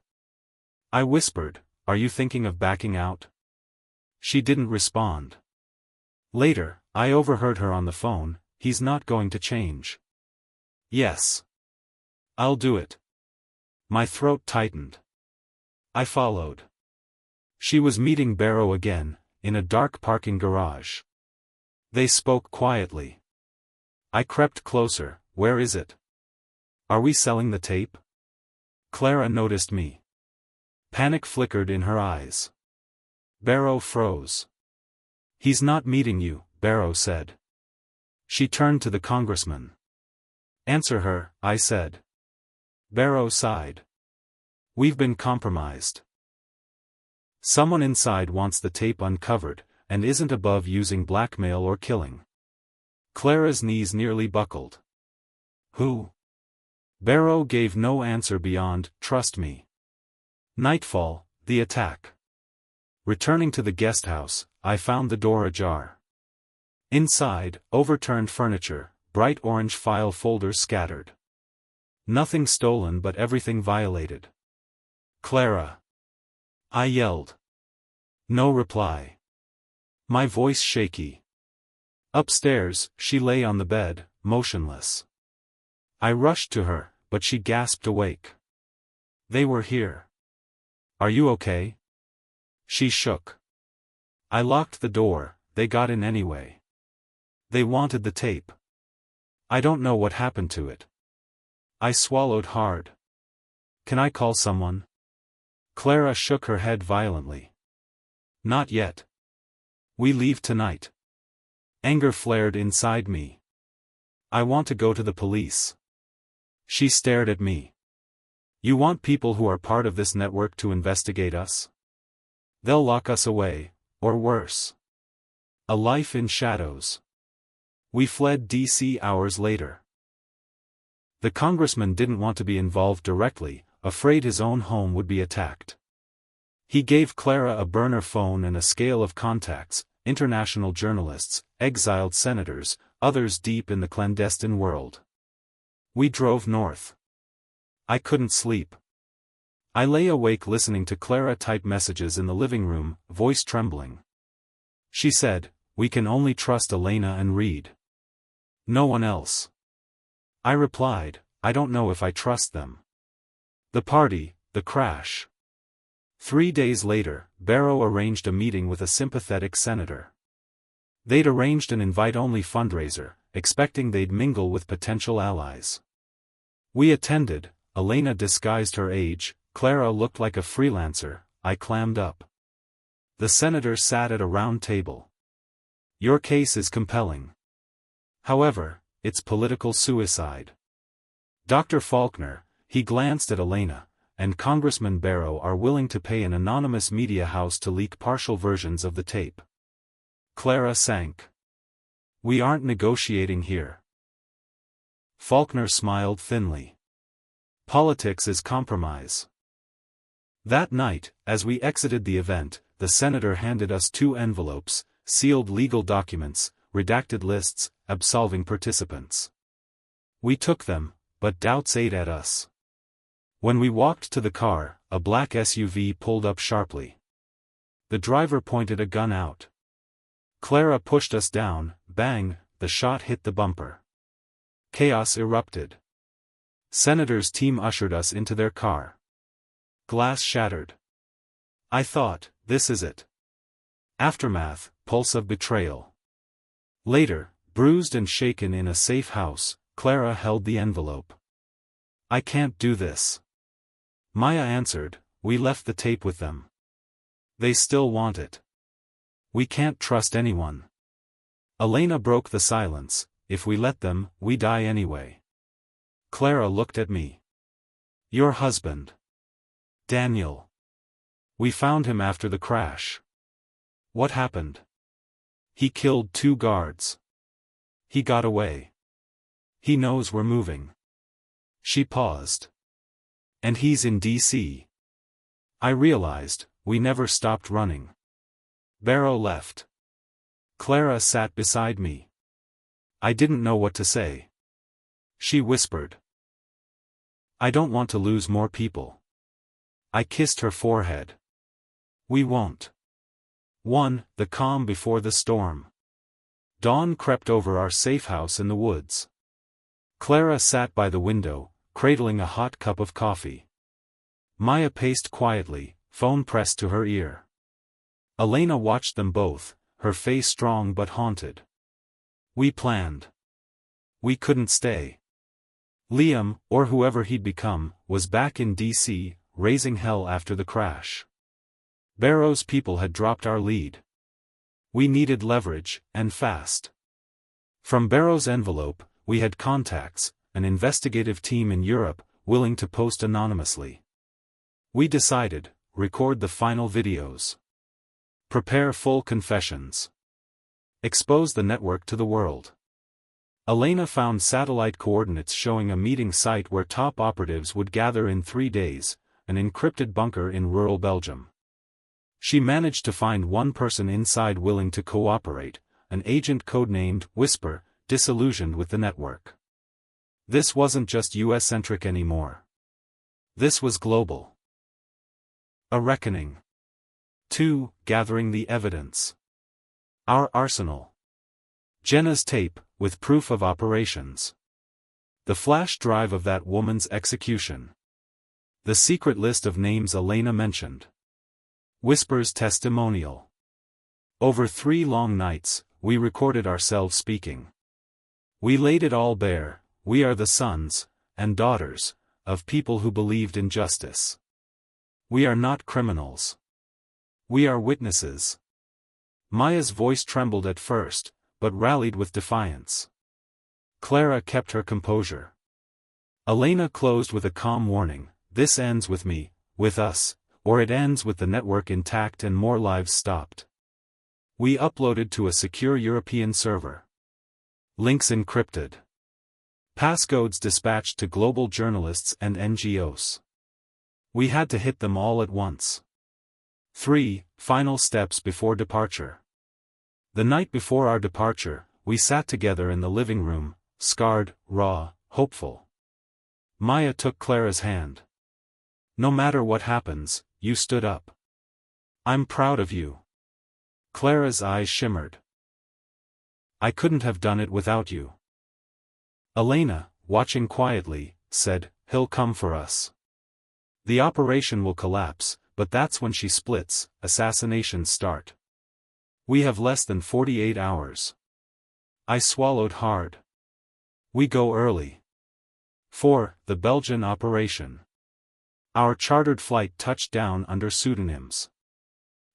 Speaker 1: I whispered, are you thinking of backing out? She didn't respond. Later, I overheard her on the phone, he's not going to change. Yes. I'll do it. My throat tightened. I followed. She was meeting Barrow again, in a dark parking garage. They spoke quietly. I crept closer, where is it? Are we selling the tape? Clara noticed me. Panic flickered in her eyes. Barrow froze. He's not meeting you, Barrow said. She turned to the congressman. Answer her, I said. Barrow sighed. We've been compromised. Someone inside wants the tape uncovered, and isn't above using blackmail or killing. Clara's knees nearly buckled. Who? Barrow gave no answer beyond, trust me. Nightfall, the attack. Returning to the guest house, I found the door ajar. Inside, overturned furniture, bright orange file folders scattered. Nothing stolen but everything violated. Clara. I yelled. No reply. My voice shaky. Upstairs, she lay on the bed, motionless. I rushed to her, but she gasped awake. They were here. Are you okay? She shook. I locked the door, they got in anyway. They wanted the tape. I don't know what happened to it. I swallowed hard. Can I call someone? Clara shook her head violently. Not yet. We leave tonight. Anger flared inside me. I want to go to the police. She stared at me. You want people who are part of this network to investigate us? They'll lock us away, or worse. A life in shadows. We fled DC hours later. The congressman didn't want to be involved directly, afraid his own home would be attacked. He gave Clara a burner phone and a scale of contacts, international journalists, exiled senators, others deep in the clandestine world. We drove north. I couldn't sleep. I lay awake listening to Clara type messages in the living room, voice trembling. She said, we can only trust Elena and Reed. No one else. I replied, I don't know if I trust them. The party, the crash. 3 days later, Barrow arranged a meeting with a sympathetic senator. They'd arranged an invite-only fundraiser, expecting they'd mingle with potential allies. We attended, Elena disguised her age, Clara looked like a freelancer, I clammed up. The senator sat at a round table. Your case is compelling. However, it's political suicide. Dr. Faulkner, he glanced at Elena, and Congressman Barrow are willing to pay an anonymous media house to leak partial versions of the tape. Clara sank. We aren't negotiating here. Faulkner smiled thinly. Politics is compromise. That night, as we exited the event, the senator handed us 2 envelopes, sealed legal documents, redacted lists, absolving participants. We took them, but doubts ate at us. When we walked to the car, a black SUV pulled up sharply. The driver pointed a gun out. Clara pushed us down, bang, the shot hit the bumper. Chaos erupted. Senator's team ushered us into their car. Glass shattered. I thought, this is it. Aftermath, pulse of betrayal. Later, bruised and shaken in a safe house, Clara held the envelope. I can't do this. Maya answered, we left the tape with them. They still want it. We can't trust anyone. Elena broke the silence, if we let them, we die anyway. Clara looked at me. Your husband. Daniel. We found him after the crash. What happened? He killed 2 guards. He got away. He knows we're moving. She paused. And he's in D.C. I realized, we never stopped running. Barrow left. Clara sat beside me. I didn't know what to say. She whispered. I don't want to lose more people. I kissed her forehead. We won't. 1. The calm before the storm. Dawn crept over our safe house in the woods. Clara sat by the window, cradling a hot cup of coffee. Maya paced quietly, phone pressed to her ear. Elena watched them both, her face strong but haunted. We planned. We couldn't stay. Liam, or whoever he'd become, was back in D.C., raising hell after the crash. Barrow's people had dropped our lead. We needed leverage, and fast. From Barrow's envelope, we had contacts, an investigative team in Europe, willing to post anonymously. We decided, record the final videos. Prepare full confessions. Expose the network to the world. Elena found satellite coordinates showing a meeting site where top operatives would gather in 3 days, an encrypted bunker in rural Belgium. She managed to find one person inside willing to cooperate, an agent codenamed Whisper, disillusioned with the network. This wasn't just US-centric anymore. This was global. A reckoning. 2. Gathering the evidence. Our arsenal. Jenna's tape, with proof of operations. The flash drive of that woman's execution. The secret list of names Elena mentioned. Whisper's testimonial. Over 3 long nights, we recorded ourselves speaking. We laid it all bare. We are the sons, and daughters, of people who believed in justice. We are not criminals. We are witnesses. Maya's voice trembled at first, but rallied with defiance. Clara kept her composure. Elena closed with a calm warning, this ends with me, with us, or it ends with the network intact and more lives stopped. We uploaded to a secure European server. Links encrypted. Passcodes dispatched to global journalists and NGOs. We had to hit them all at once. 3. Final steps before departure. The night before our departure, we sat together in the living room, scarred, raw, hopeful. Maya took Clara's hand. No matter what happens, you stood up. I'm proud of you. Clara's eyes shimmered. I couldn't have done it without you. Elena, watching quietly, said, he'll come for us. The operation will collapse, but that's when she splits, assassinations start. We have less than 48 hours. I swallowed hard. We go early. 4. The Belgian operation. Our chartered flight touched down under pseudonyms.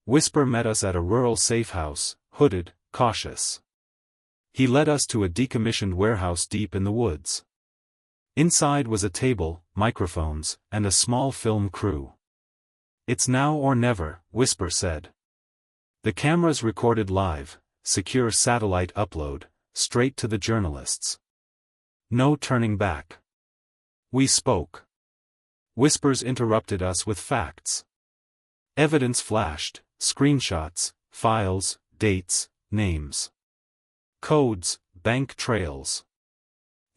Speaker 1: Whisper met us at a rural safe house, hooded, cautious. He led us to a decommissioned warehouse deep in the woods. Inside was a table, microphones, and a small film crew. It's now or never, Whisper said. The cameras recorded live, secure satellite upload, straight to the journalists. No turning back. We spoke. Whispers interrupted us with facts. Evidence flashed, screenshots, files, dates, names. Codes, bank trails.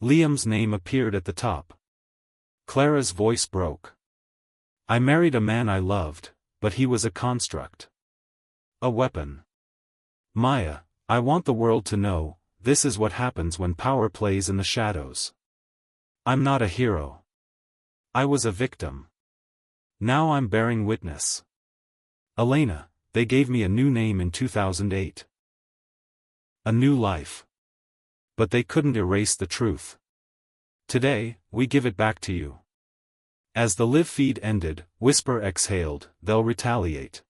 Speaker 1: Liam's name appeared at the top. Clara's voice broke. I married a man I loved, but he was a construct. A weapon. Maya, I want the world to know, this is what happens when power plays in the shadows. I'm not a hero. I was a victim. Now I'm bearing witness. Elena, they gave me a new name in 2008. A new life. But they couldn't erase the truth. Today, we give it back to you. As the live feed ended, Whisper exhaled, they'll retaliate.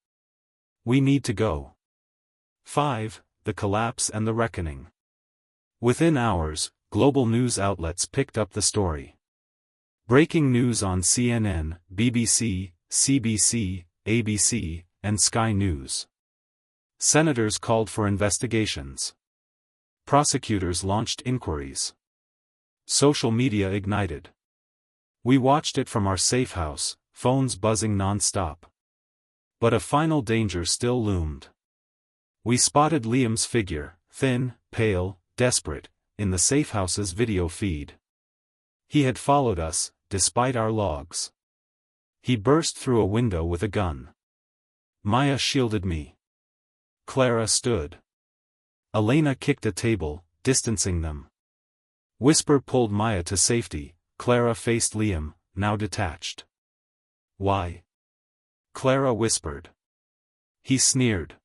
Speaker 1: We need to go. 5. The collapse and the reckoning. Within hours, global news outlets picked up the story. Breaking news on CNN, BBC, CBC, ABC, and Sky News. Senators called for investigations. Prosecutors launched inquiries. Social media ignited. We watched it from our safe house, phones buzzing non-stop. But a final danger still loomed. We spotted Liam's figure, thin, pale, desperate, in the safehouse's video feed. He had followed us, despite our logs. He burst through a window with a gun. Maya shielded me. Clara stood. Elena kicked a table, distancing them. Whisper pulled Maya to safety. Clara faced Liam, now detached. Why? Clara whispered. He sneered.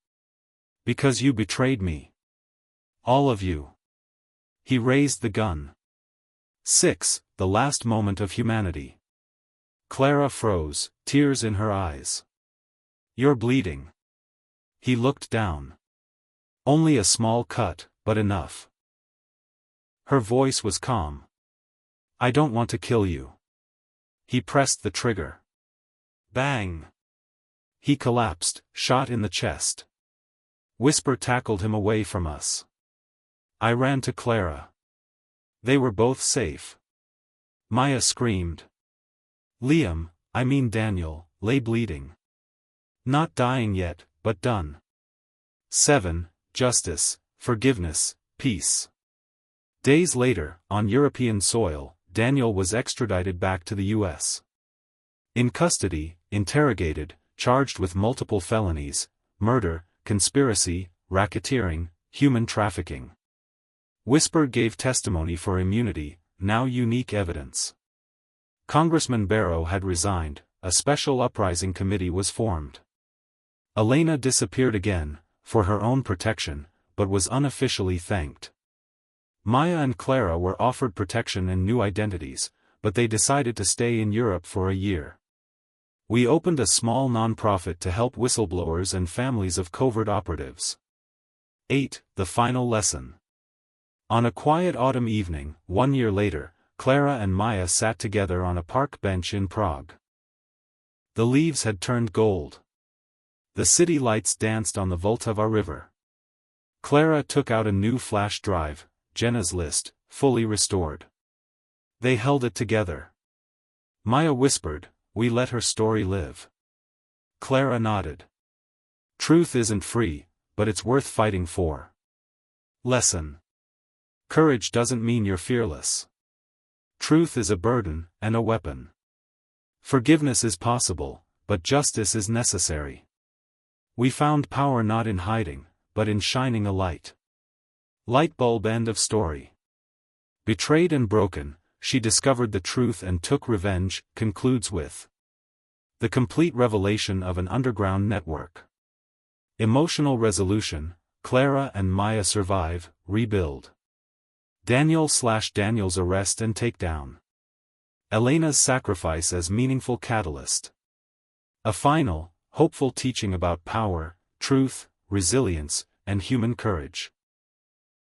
Speaker 1: Because you betrayed me. All of you. He raised the gun. 6. The last moment of humanity. Clara froze, tears in her eyes. You're bleeding. He looked down. Only a small cut, but enough. Her voice was calm. I don't want to kill you. He pressed the trigger. Bang! He collapsed, shot in the chest. Whisper tackled him away from us. I ran to Clara. They were both safe. Maya screamed. Liam, I mean Daniel, lay bleeding. Not dying yet, but done. 7. Justice, forgiveness, peace. Days later, on European soil, Daniel was extradited back to the U.S. In custody, interrogated, charged with multiple felonies, murder, conspiracy, racketeering, human trafficking. Whisper gave testimony for immunity, now unique evidence. Congressman Barrow had resigned, a special uprising committee was formed. Elena disappeared again, for her own protection, but was unofficially thanked. Maya and Clara were offered protection and new identities, but they decided to stay in Europe for a year. We opened a small non-profit to help whistleblowers and families of covert operatives. 8. The final lesson. On a quiet autumn evening, 1 year later, Clara and Maya sat together on a park bench in Prague. The leaves had turned gold. The city lights danced on the Vltava river. Clara took out a new flash drive, Jenna's List, fully restored. They held it together. Maya whispered, we let her story live. Clara nodded. Truth isn't free, but it's worth fighting for. Lesson. Courage doesn't mean you're fearless. Truth is a burden, and a weapon. Forgiveness is possible, but justice is necessary. We found power not in hiding, but in shining a light. Lightbulb end of story. Betrayed and broken, she discovered the truth and took revenge, concludes with the complete revelation of an underground network. Emotional resolution, Clara and Maya survive, rebuild. Daniel's arrest and takedown. Elena's sacrifice as meaningful catalyst. A final, hopeful teaching about power, truth, resilience, and human courage.